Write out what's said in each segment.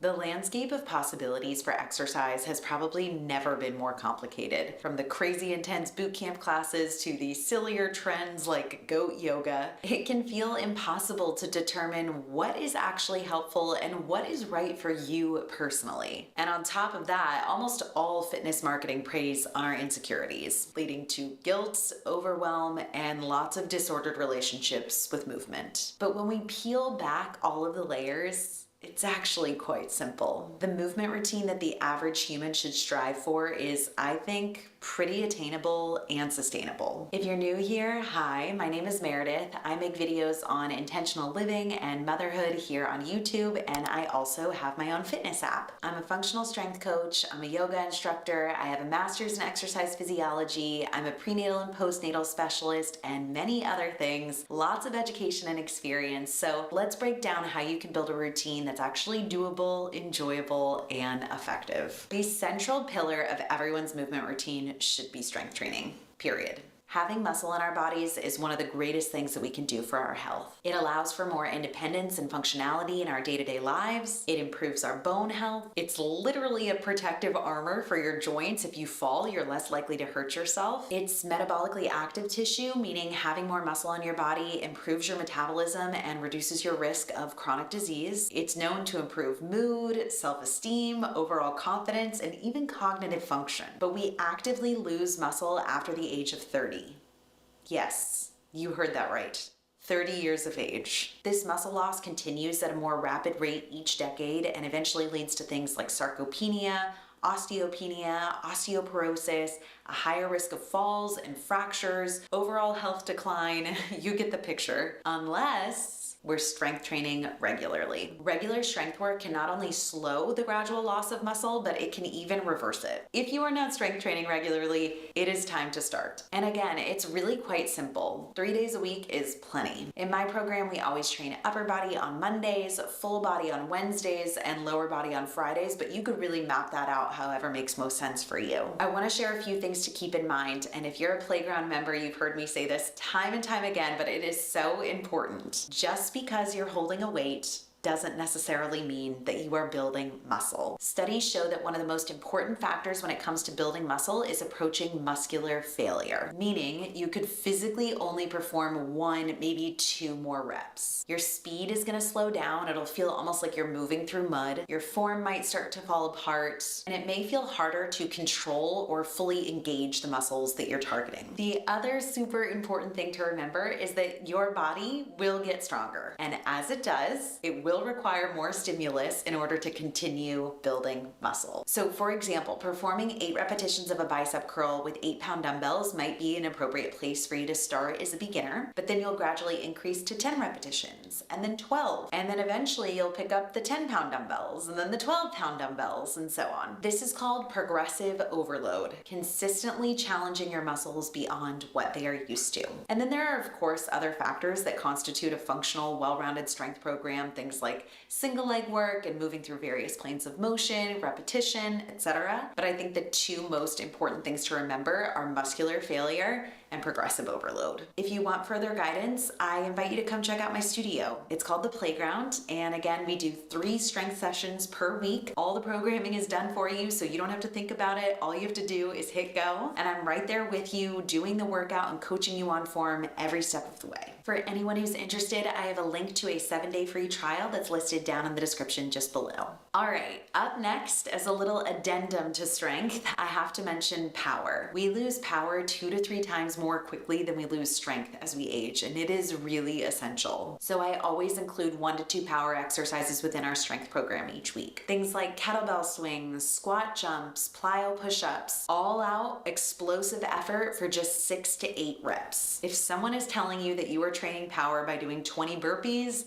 The landscape of possibilities for exercise has probably never been more complicated. From the crazy intense bootcamp classes to the sillier trends like goat yoga, it can feel impossible to determine what is actually helpful and what is right for you personally. And on top of that, almost all fitness marketing preys on our insecurities, leading to guilt, overwhelm, and lots of disordered relationships with movement. But when we peel back all of the layers, it's actually quite simple. The movement routine that the average human should strive for is, I think, pretty attainable and sustainable. If you're new here, hi, my name is Meredith. I make videos on intentional living and motherhood here on YouTube, and I also have my own fitness app. I'm a functional strength coach, I'm a yoga instructor, I have a master's in exercise physiology, I'm a prenatal and postnatal specialist, and many other things. Lots of education and experience. So let's break down how you can build a routine that's actually doable, enjoyable, and effective. The central pillar of everyone's movement routine should be strength training, period. Having muscle in our bodies is one of the greatest things that we can do for our health. It allows for more independence and functionality in our day-to-day lives. It improves our bone health. It's literally a protective armor for your joints. If you fall, you're less likely to hurt yourself. It's metabolically active tissue, meaning having more muscle on your body improves your metabolism and reduces your risk of chronic disease. It's known to improve mood, self-esteem, overall confidence, and even cognitive function. But we actively lose muscle after the age of 30. Yes, you heard that right. 30 years of age. This muscle loss continues at a more rapid rate each decade and eventually leads to things like sarcopenia, osteopenia, osteoporosis, a higher risk of falls and fractures, overall health decline. You get the picture. Unless we're strength training regularly. Regular strength work can not only slow the gradual loss of muscle, but it can even reverse it. If you are not strength training regularly, it is time to start. And again, it's really quite simple. 3 days a week is plenty. In my program, we always train upper body on Mondays, full body on Wednesdays, and lower body on Fridays, but you could really map that out however makes most sense for you. I want to share a few things to keep in mind, and if you're a playground member, you've heard me say this time and time again, but it is so important. Just because you're holding a weight doesn't necessarily mean that you are building muscle. Studies show that one of the most important factors when it comes to building muscle is approaching muscular failure, meaning you could physically only perform 1, maybe 2 more reps. Your speed is gonna slow down, it'll feel almost like you're moving through mud, your form might start to fall apart, and it may feel harder to control or fully engage the muscles that you're targeting. The other super important thing to remember is that your body will get stronger, and as it does, it will require more stimulus in order to continue building muscle. So for example, performing 8 repetitions of a bicep curl with 8-pound dumbbells might be an appropriate place for you to start as a beginner, but then you'll gradually increase to 10 repetitions, and then 12, and then eventually you'll pick up the 10-pound dumbbells, and then the 12-pound dumbbells, and so on. This is called progressive overload, consistently challenging your muscles beyond what they are used to. And then there are, of course, other factors that constitute a functional, well-rounded strength program, things like single leg work and moving through various planes of motion, repetition, etc. But I think the 2 most important things to remember are muscular failure and progressive overload. If you want further guidance, I invite you to come check out my studio. It's called The Playground, and again, we do 3 strength sessions per week. All the programming is done for you, so you don't have to think about it. All you have to do is hit go, and I'm right there with you doing the workout and coaching you on form every step of the way. For anyone who's interested, I have a link to a 7-day free trial that's listed down in the description just below. All right, up next, as a little addendum to strength, I have to mention power. We lose power 2 to 3 times more quickly than we lose strength as we age, and it is really essential. So I always include 1 to 2 power exercises within our strength program each week. Things like kettlebell swings, squat jumps, plyo push-ups, all out explosive effort for just 6 to 8 reps. If someone is telling you that you are training power by doing 20 burpees,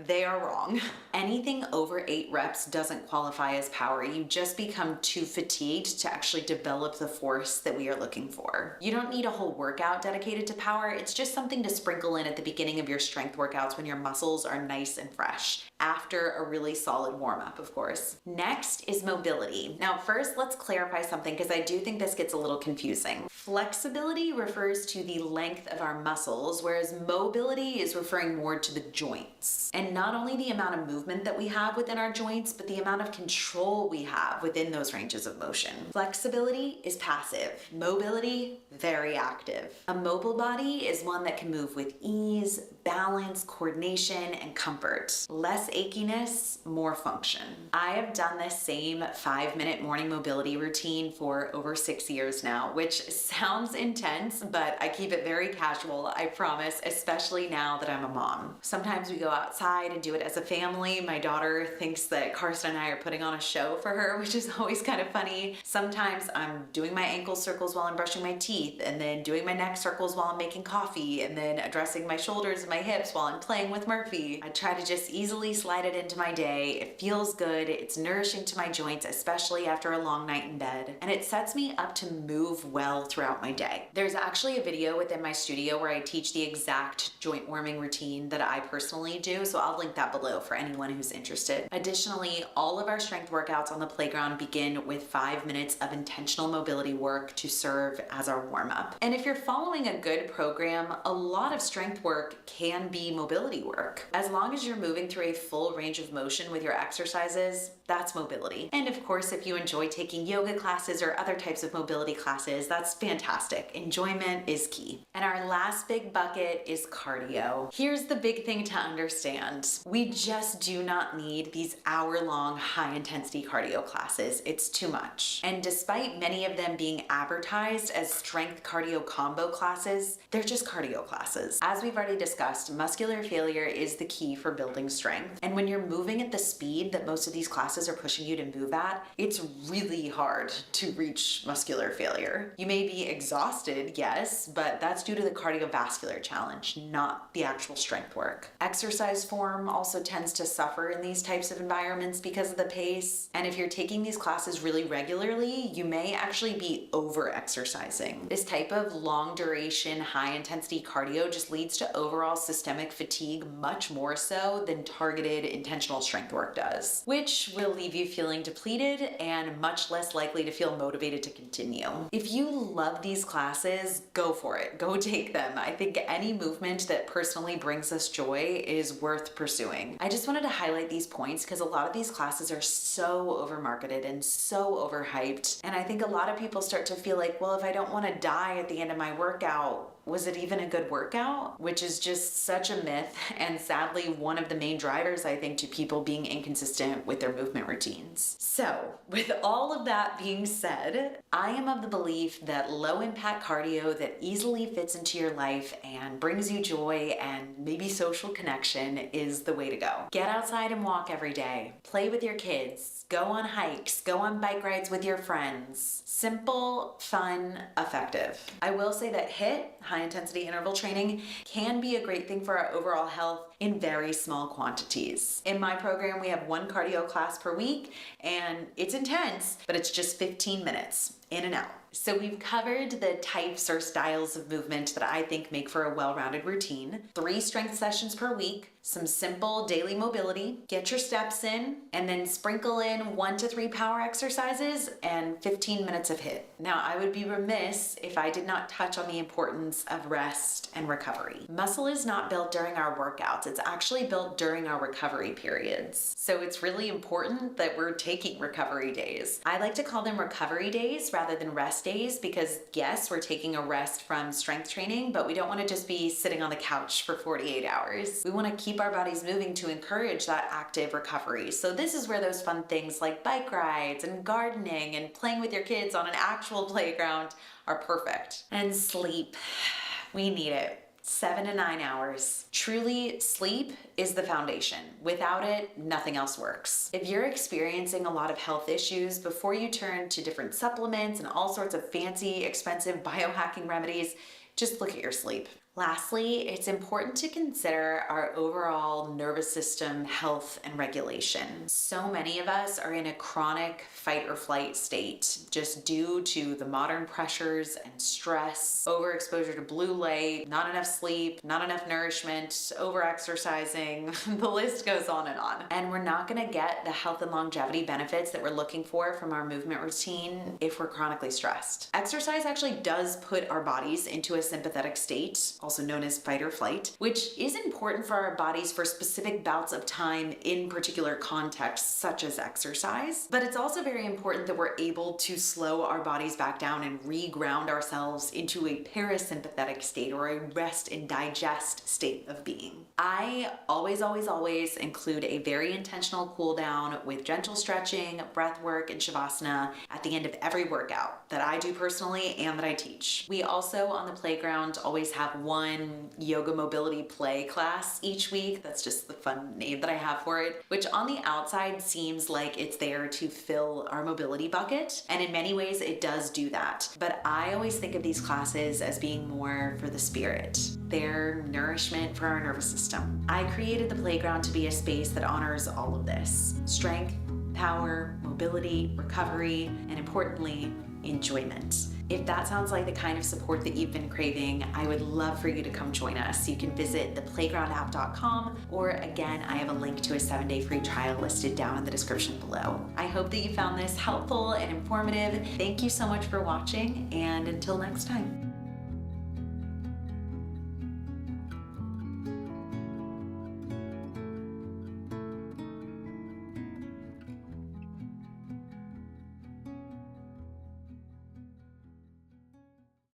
they are wrong. Anything over 8 reps doesn't qualify as power. You just become too fatigued to actually develop the force that we are looking for. You don't need a whole workout dedicated to power. It's just something to sprinkle in at the beginning of your strength workouts when your muscles are nice and fresh, after a really solid warm-up, of course. Next is mobility. Now, first, let's clarify something because I do think this gets a little confusing. Flexibility refers to the length of our muscles, whereas mobility is referring more to the joints. And not only the amount of movement that we have within our joints, but the amount of control we have within those ranges of motion. Flexibility is passive. Mobility, very active. A mobile body is one that can move with ease, balance, coordination, and comfort. Less achiness, more function. I have done this same 5-minute morning mobility routine for over 6 years now, which sounds intense, but I keep it very casual, I promise, especially now that I'm a mom. Sometimes we go outside and do it as a family. My daughter thinks that Karsten and I are putting on a show for her, which is always kind of funny. Sometimes I'm doing my ankle circles while I'm brushing my teeth, and then doing my neck circles while I'm making coffee, and then addressing my shoulders and my hips while I'm playing with Murphy. I try to just easily slide it into my day. It feels good. It's nourishing to my joints, especially after a long night in bed, and it sets me up to move well throughout my day. There's actually a video within my studio where I teach the exact joint warming routine that I personally do, so I'll link that below for anyone who's interested. Additionally, all of our strength workouts on the playground begin with 5 minutes of intentional mobility work to serve as our warm-up. And if you're following a good program, a lot of strength work can be mobility work. As long as you're moving through a full range of motion with your exercises, that's mobility. And of course, if you enjoy taking yoga classes or other types of mobility classes, that's fantastic. Enjoyment is key. And our last big bucket is cardio. Here's the big thing to understand. We just do not need these hour-long high-intensity cardio classes. It's too much. And despite many of them being advertised as strength cardio combo classes, they're just cardio classes. As we've already discussed, muscular failure is the key for building strength. And when you're moving at the speed that most of these classes are pushing you to move at, it's really hard to reach muscular failure. You may be exhausted, yes, but that's due to the cardiovascular challenge, not the actual strength work. Exercise form also tends to suffer in these types of environments because of the pace. And if you're taking these classes really regularly, you may actually be over-exercising. This type of long duration, high intensity cardio just leads to overall systemic fatigue much more so than targeted intentional strength work does, which will leave you feeling depleted and much less likely to feel motivated to continue. If you love these classes, go for it. Go take them. I think any movement that personally brings us joy is worth pursuing. I just wanted to highlight these points because a lot of these classes are so over-marketed and so overhyped. And I think a lot of people start to feel like, well, if I don't want to die at the end of my workout, was it even a good workout? Which is just such a myth, and sadly one of the main drivers, I think, to people being inconsistent with their movement routines. So, with all of that being said, I am of the belief that low impact cardio that easily fits into your life and brings you joy and maybe social connection is the way to go. Get outside and walk every day. Play with your kids. Go on hikes. Go on bike rides with your friends. Simple, fun, effective. I will say that HIIT, high intensity interval training, can be a great thing for our overall health in very small quantities. In my program, we have one cardio class per week, and it's intense, but it's just 15 minutes in and out. So we've covered the types or styles of movement that I think make for a well-rounded routine. 3 strength sessions per week, some simple daily mobility, get your steps in, and then sprinkle in 1 to 3 power exercises and 15 minutes of HIIT. Now, I would be remiss if I did not touch on the importance of rest and recovery. Muscle is not built during our workouts. It's actually built during our recovery periods. So it's really important that we're taking recovery days. I like to call them recovery days rather than rest days because, yes, we're taking a rest from strength training, but we don't want to just be sitting on the couch for 48 hours. We want to keep our bodies moving to encourage that active recovery. So this is where those fun things like bike rides and gardening and playing with your kids on an actual playground are perfect. And sleep. We need it. 7 to 9 hours. Truly, sleep is the foundation. Without it, nothing else works. If you're experiencing a lot of health issues, before you turn to different supplements and all sorts of fancy, expensive biohacking remedies, just look at your sleep. Lastly, it's important to consider our overall nervous system health and regulation. So many of us are in a chronic fight or flight state just due to the modern pressures and stress, overexposure to blue light, not enough sleep, not enough nourishment, overexercising, the list goes on. And we're not gonna get the health and longevity benefits that we're looking for from our movement routine if we're chronically stressed. Exercise actually does put our bodies into a sympathetic state, also known as fight or flight, which is important for our bodies for specific bouts of time in particular contexts, such as exercise. But it's also very important that we're able to slow our bodies back down and reground ourselves into a parasympathetic state, or a rest and digest state of being. I always include a very intentional cool down with gentle stretching, breath work, and shavasana at the end of every workout that I do personally and that I teach. We also on the playground always have one yoga mobility play class each week. That's just the fun name that I have for it, which on the outside seems like it's there to fill our mobility bucket. And in many ways it does do that. But I always think of these classes as being more for the spirit. They're nourishment for our nervous system. I created the playground to be a space that honors all of this: strength, power, mobility, recovery, and importantly, enjoyment. If that sounds like the kind of support that you've been craving, I would love for you to come join us. You can visit theplaygroundapp.com, or again, I have a link to a 7-day free trial listed down in the description below. I hope that you found this helpful and informative. Thank you so much for watching, and until next time.